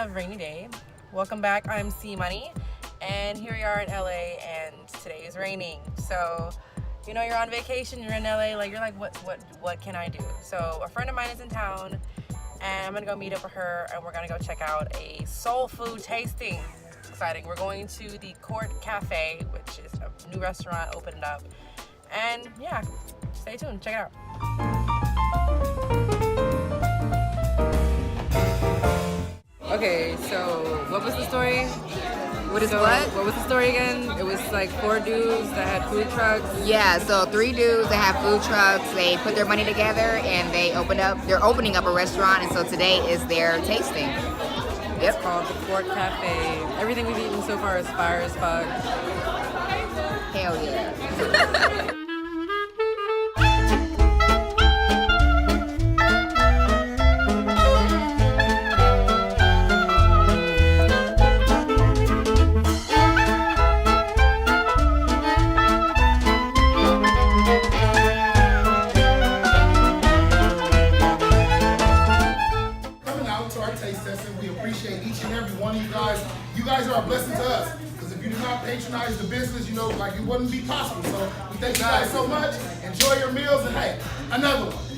of rainy day. Welcome back. I'm C Money, and here we are in LA, and today is raining. So, you know, you're on vacation, you're in LA, like you're like, what can I do? So a friend of mine is in town, and I'm gonna go meet up with her, and we're gonna go check out a soul food tasting. It's exciting. We're going to the Court Cafe, which is a new restaurant opened up, and yeah, stay tuned. Check it out. Okay, so what was the story? What is So, what? What was the story again? It was like 4 dudes that had food trucks. Yeah, so 3 dudes that have food trucks, they put their money together and they're opening up a restaurant, and so today is their tasting. It's called the Court Cafe. Everything we've eaten so far is fire as fuck. Hell yeah. We appreciate each and every one of you guys. You guys are a blessing to us. Because if you did not patronize the business, you know, like it wouldn't be possible. So we thank you guys so much. Enjoy your meals, and hey, another one.